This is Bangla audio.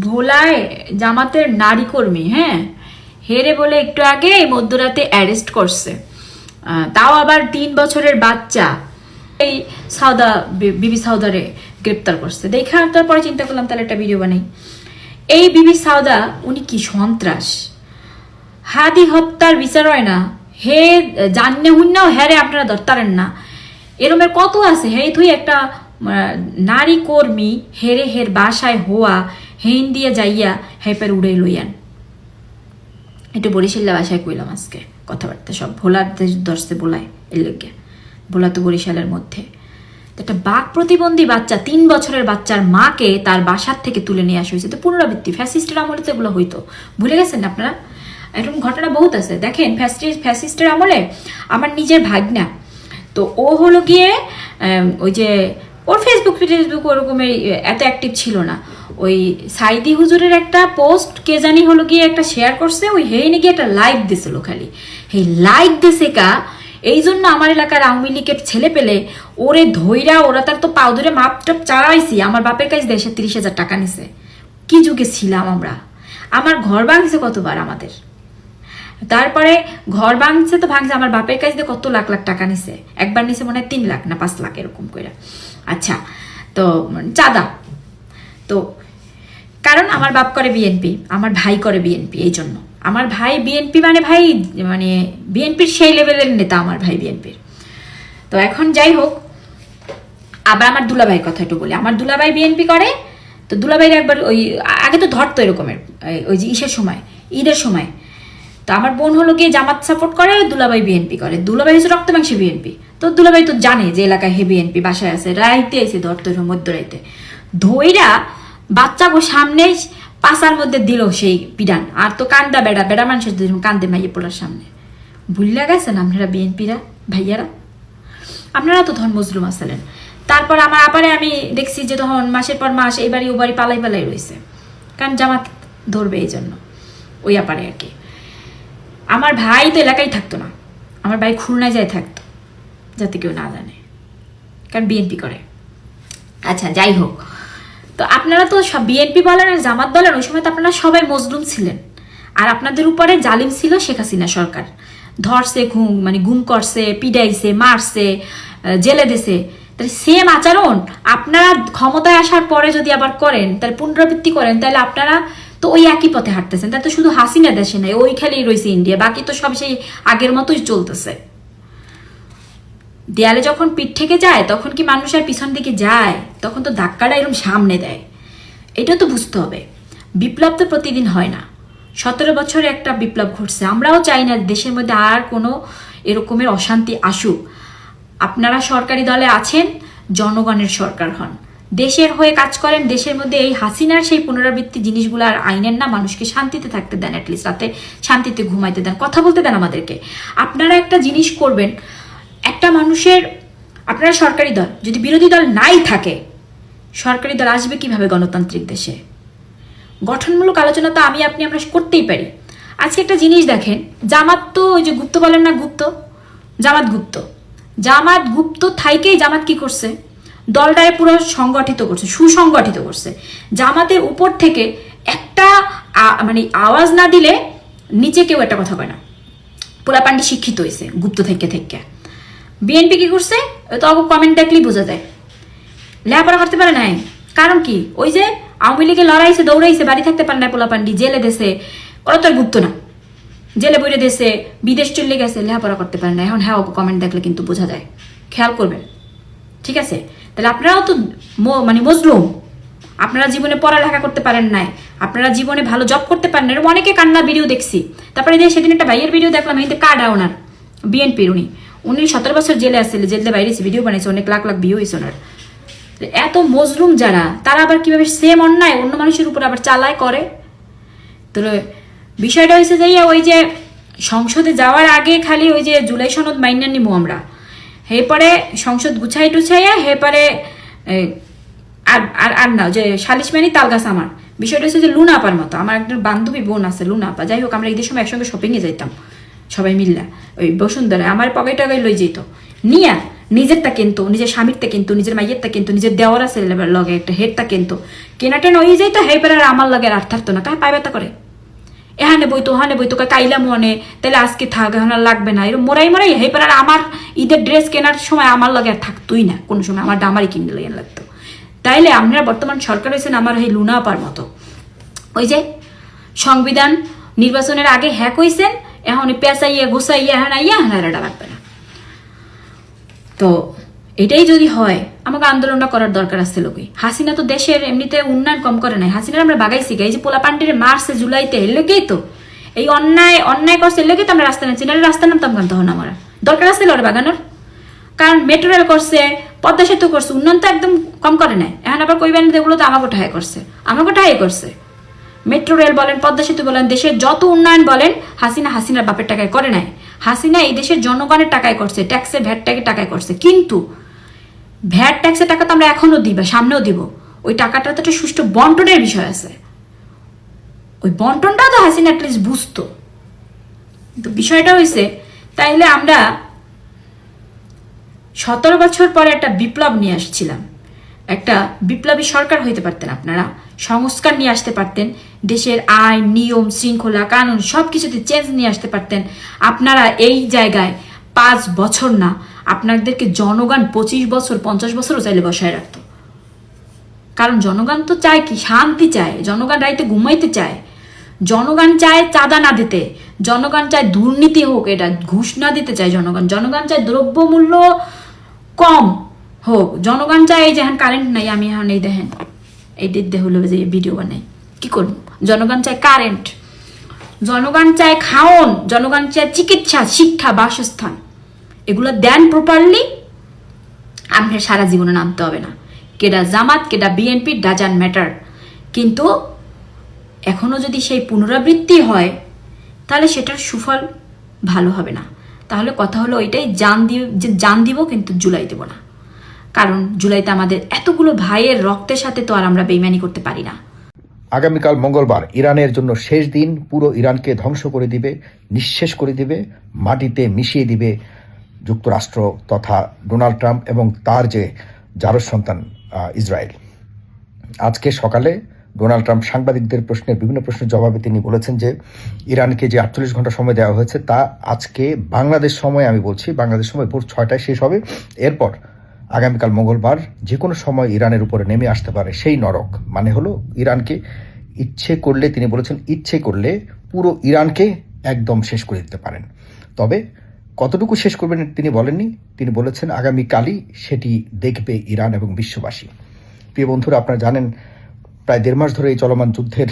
ভোলায় জামাতের নারী কর্মী হেরে বলে একটু আগে মধ্যরাতে অ্যারেস্ট করছে, তাও আবার 3 বছরের বাচ্চা। এই বিবি সাউদারে গ্রেপ্তার করছে। দেখা তারপরে চিন্তা করলাম তাহলে একটা ভিডিও বানাই। এই বিবি সাউদা উনি কি সন্ত্রাস? হাদি হত্যার বিচার হয় না, হে জান্নে হুন্নাও হ্যারে আপনারা ধরতারেন না, এরমের কত আছে। হে তুই একটা নারী কর্মী হের বাসায় হওয়া হেন দিয়ে যাইয়া হেপার উড়ে লইয়ান। একটু বরিশাল্লা বাসায় কইলাম আজকে কথাবার্তা সব ভোলার দর্শে বোলায় এর লোকে ভোলা তো বরিশালের মধ্যে। একটা বাক প্রতিবন্ধী বাচ্চা 3 বছরের বাচ্চার মাকে তার বাসার থেকে তুলে নিয়ে আসা হয়েছে। তো পুনরাবৃত্তি ফ্যাসিস্টের আমলে তো এগুলো হইতো, ভুলে গেছেন আপনারা? এরকম ঘটনা বহুত আছে। দেখেন ফ্যাসিস্টের আমলে আমার নিজের ভাগনা, তো ও হলো গিয়ে ওই যে ওর ফেসবুক ওরকমের এত অ্যাক্টিভ ছিল না। ওই সাইদি হুজুরের একটা পোস্ট কে জানি হলো গিয়ে একটা শেয়ার করছে, ওই হেইনে গিয়ে একটা লাইক দিছিল। খালি এই লাইক দিছে কা, এই জন্য আমার এলাকার আওয়ামী লীগের ছেলে পেলে ওরে ধইরা ওরা তার তো পাও ধরে মাপ টাপ চালাইছি। আমার বাপের কাছে 30,000 টাকা নিছে। কি যুগে ছিলাম আমরা? আমার ঘর ভাঙছে কতবার আমাদের, তারপরে ঘর ভাঙছে তো ভাঙছে, আমার বাপের কাছে কত লাখ লাখ টাকা নিছে। একবার নিছে মনে হয় 3 লাখ না 5 লাখ এরকম করে। আচ্ছা, তো চাঁদা তো কারণ আমার বাপ করে বিএনপি, আমার ভাই করে বিএনপি, এই জন্য আমার ভাই বিএনপি মানে বিএনপির সেই লেভেলের নেতা আমার ভাই বিএনপির। তো এখন যাই হোক, আবার আমার দুলাভাইয়ের কথা একটু বলি। আমার দুলাভাই বিএনপি করে, তো দুলাভাইয়ের একবার ওই আগে তো ধরতো এরকমের ওই যে ঈদের সময়। তো আমার বোন হলো গিয়ে জামাত সাপোর্ট করে, দুলাভাই বিএনপি করে। দুলাভাই হচ্ছে রক্তমাংসী বিএনপি। তো দুলাভাই তো জানে যে এলাকায় হে বিএনপি বাসায় আছে, রাইতে এসে ধরতো মধ্যরাইতে ধইরা বাচ্চা গো সামনে পাশার মধ্যে দিল সেই পিডান। আর তো কান্দা বেড়া মানুষের কান্দে মাইয়ে পড়ার সামনে। ভুলিয়া গেছেন আপনারা বিএনপিরা ভাইয়ারা? আপনারা তো ধন মজলুম আসলেন। তারপর আমার আপারে আমি দেখছি যে তখন মাসের পর মাস এই বাড়ি ও বাড়ি পালাই রয়েছে, কারণ জামাত ধরবে এই জন্য ওই আপারে আর কি। আমার ভাই তো এলাকায় থাকতো না, আমার ভাই খুলনায় যায় থাকতো, যাতে কেউ না জানে, কারণ বিএনপি করে। আচ্ছা যাই হোক, তো আপনারা তো সব বিএনপি বলেন আর জামাত বলেন, ওই সময় তো আপনারা সবাই মজলুম ছিলেন। আর আপনাদের উপরে জালিম ছিল শেখ হাসিনা সরকার। ধরছে, গুম করছে, পিডাইছে, মারছে, জেলে দিছে। তাহলে সেম আচরণ আপনারা ক্ষমতায় আসার পরে যদি আবার করেন, তাহলে পুনরাবৃত্তি করেন, তাহলে আপনারা তো ওই একই পথে হাঁটতেছেন। তাই তো শুধু হাসিনা দেশে নাই, ওই খেলেই রয়েছে ইন্ডিয়া, বাকি তো সব সেই আগের মতোই চলতেছে। দেয়ালে যখন পিঠ থেকে যায় তখন কি মানুষ আর পিছন দিকে যায়? তখন তো ধাক্কাটা এরকম সামনে দেয়। এটা তো বুঝতে হবে। বিপ্লব তো প্রতিদিন হয় না। 17 বছরে একটা বিপ্লব ঘটছে। আমরাও চাই না দেশের মধ্যে আর কোনো এরকমের অশান্তি আসুক। আপনারা সরকারি দলে আছেন, জনগণের সরকার হন, দেশের হয়ে কাজ করেন। দেশের মধ্যে এই হাসিনার সেই পুনরাবৃত্তি জিনিসগুলো আর আইনের না, মানুষকে শান্তিতে থাকতে দেন, অ্যাটলিস্ট রাতে শান্তিতে ঘুমাইতে দেন, কথা বলতে দেন আমাদেরকে। আপনারা একটা জিনিস করবেন, একটা মানুষের, আপনারা সরকারি দল, যদি বিরোধী দল নাই থাকে, সরকারি দল আসবে কিভাবে গণতান্ত্রিক দেশে? গঠনমূলক আলোচনা তো আমরা করতেই পারি। আজকে একটা জিনিস দেখেন, জামাত তো ওই যে গুপ্ত বলেন না, জামাত গুপ্ত থাইকেই জামাত কি করছে? দলটারে পুরো সংগঠিত করছে, সুসংগঠিত করছে। জামাতের উপর থেকে একটা আওয়াজ না দিলে নিচে কেউ একটা কথা কয় না। পোলাপান্ডি শিক্ষিত হয়েছে গুপ্ত থেকে। বিএনপি কি করছে? তো কমেন্ট দেখলেই বোঝা যায়, লেখাপড়া করতে পারে নাই। কারণ কি? ওই যে আওয়ামী লীগে লড়াইছে, দৌড়াইছে, বাড়ি থাকতে পারে না, পোলাপান্ডি জেলে দেশে। ওরা তো আর গুপ্ত না, জেলে বইরে দেশে, বিদেশ চলে গেছে, লেখাপড়া করতে পারে না। এখন হ্যাঁ, কমেন্ট দেখলে কিন্তু বোঝা যায়, খেয়াল করবেন, ঠিক আছে? তাহলে আপনারাও তো মজলুম। আপনারা জীবনে পড়ালেখা করতে পারেন নাই, আপনারা জীবনে ভালো জব করতে পারেন না। এরকম অনেকে কান্নার ভিডিও দেখছি। তারপরে যে সেদিন একটা ভাইয়ের ভিডিও দেখলাম, এই কার্ড ওনার বিএনপির, উনি 17 বছর জেলে আসছিল, জেলে বাইরে ভিডিও বানিয়েছে, অনেক লাখ লাখ ভিউ হয়েছে ওনার। এত মজলুম যারা, তারা আবার কিভাবে সেম অন্যায় অন্য মানুষের উপর আবার চালায় করে? তো বিষয়টা হয়েছে যে ওই যে সংসদে যাওয়ার আগে খালি ওই যে জুলাই সনদ মাইনা নিমু আমরা, পরে সংসদ গুছাইয়া পরে আর না যে সালিশ মানি তালগাছ। আমার বিষয়টা হচ্ছে যে লুনা আপার মতো, আমার একজন বান্ধবী বোন আছে লুনা আপা। যাই হোক, আমরা ঈদের সময় একসঙ্গে শপিংয়ে যাইতাম সবাই মিল্লা, ওই বসুন্ধরায়। আমার পকেট টাকায় লই যেত, নিয়া নিজেরটা কিন্তু, নিজের স্বামীরটা কিন্তু, নিজের মাইয়েরটা কিন্তু, নিজের দেওয়ার আছে লগে একটা হেডটা কিন্তু কেনাটেন ওই যাই তো হেই পেরার আমার লাগে আর থাকতো না, কাই পাইবাতা করে এহানে বইতো ওহানে বইতো কাইলা মনে তাহলে আজকে থাক এখন আর লাগবে না, এরকম মোরাই হেই পেরার আমার ঈদের ড্রেস কেনার সময় আমার লাগে আর থাকতোই না, কোনো সময় আমার আমারই কিনতে লাগে লাগতো। তাইলে আপনারা বর্তমান সরকার হয়েছেন আমার এই লুনা আপার মতো, ওই যে সংবিধান নির্বাচনের আগে হ্যাক হইছেন, এখন পেঁচাইয়া ঘুষাইয়া হানাইয়া হানাইটা লাগবে না। তো এটাই যদি হয় আমাকে আন্দোলনটা করার দরকার আছে লোকে। হাসিনা তো দেশের এমনিতে উন্নয়ন কম করে নাই, হাসিনার আমরা বাগাইছি, এই যে পোলা পান্ডিরে মার্চে জুলাইতে এর লোকেই তো এই অন্যায় করছে, এর লোকেই তো আমরা রাস্তা নামছি, নাহলে রাস্তা নামতাম কেন তখন আমার দরকার আছে ওরা বাগানোর। কারণ মেট্রো রেল করছে, পদ্মা সেতু করছে, উন্নয়ন তো একদম কম করে নাই। এখন আবার কইবেন এগুলো তো আমাকে ঠাই করছে, আমাকে ঠাই করছে। মেট্রো রেল বলেন, পদ্মা সেতু বলেন, দেশের যত উন্নয়ন বলেন হাসিনার বাপের টাকায় করে নাই। হাসিনা এই দেশের জনগণের টাকায় করছে, ট্যাক্সে ভ্যাট ট্যাগের টাকায় করছে। কিন্তু ভ্যাট ট্যাক্সের টাকা তো আমরা এখনো দিই বা সামনেও দিব, ওই টাকাটা তো একটা সুষ্ঠু বন্টনের বিষয় আছে, ওই বন্টনটাও তো হাসিনা অ্যাটলিস্ট বুঝতো। কিন্তু বিষয়টা হয়েছে তাইলে আমরা 17 বছর পরে একটা বিপ্লব নিয়ে আসছিলাম, একটা বিপ্লবী সরকার হইতে পারতেন আপনারা, সংস্কার নিয়ে আসতে পারতেন, দেশের আইন নিয়ম শৃঙ্খলা কানুন সবকিছুতে চেঞ্জ নিয়ে আসতে পারতেন। আপনারা এই জায়গায় 5 বছর না, আপনাদেরকে জনগণ 25 বছর 50 বছরও চাইলে বসায় রাখতো। কারণ জনগণ তো চায় কি, শান্তি চায়, জনগণ রাইতে ঘুমাইতে চায়, জনগণ চায় চাঁদা না দিতে, জনগণ চায় দুর্নীতি হোক, এটা ঘুষ না দিতে চায় জনগণ চায় দ্রব্যমূল্য কম হোক, জনগণ চায় এই যে এখন কারেন্ট নাই, আমি এখন এই দেখেন এই দিক দিয়ে হলো যে ভিডিও বানাই, কি করবো, জনগণ চায় কারেন্ট, জনগণ চায় খাওন, জনগণ চায় চিকিৎসা, শিক্ষা, বাসস্থান, এগুলো দেন প্রপারলি, আপনার সারা জীবনে নামতে হবে না। কেডা জামাত কেডা বিএনপি ডাজন্ট ম্যাটার। কিন্তু এখনো যদি সেই পুনরাবৃত্তি হয় তাহলে সেটার সুফল ভালো হবে না। তাহলে কথা হলো ওইটাই, জান দিব কিন্তু জুলাই দেব না। কারণ জুলাইতে আমাদের এতগুলো ভাইয়ের রক্তের সাথে তো আর আমরা বেইমানি করতে পারি না। আগামীকাল মঙ্গলবার ইরানের জন্য শেষ দিন, পুরো ইরানকে ধ্বংস করে দিবে, নিঃশেষ করে দিবে, মাটিতে মিশিয়ে দিবে যুক্তরাষ্ট্র তথা ডোনাল্ড ট্রাম্প এবং তার যে জারজ সন্তান ইসরায়েল। আজকে সকালে ডোনাল্ড ট্রাম্প সাংবাদিকদের বিভিন্ন প্রশ্নের জবাবে তিনি বলেছেন যে ইরানকে যে 48 ঘন্টা সময় দেওয়া হয়েছে তা আজকে বাংলাদেশ সময়, আমি বলছি বাংলাদেশ সময় ভোর 6টায় শেষ হবে। এরপর আগামীকাল মঙ্গলবার যে কোনো সময় ইরানের উপরে নেমে আসতে পারে সেই নরক। মানে হলো ইরানকে ইচ্ছে করলে, তিনি বলেছেন ইচ্ছে করলে পুরো ইরানকে একদম শেষ করে দিতে পারেন। তবে কতটুকু শেষ করবেন তিনি বলেননি, তিনি বলেছেন আগামীকালই সেটি দেখবে ইরান এবং বিশ্ববাসী। প্রিয় বন্ধুরা, আপনারা জানেন প্রায় 1.5 মাস ধরে এই চলমান যুদ্ধের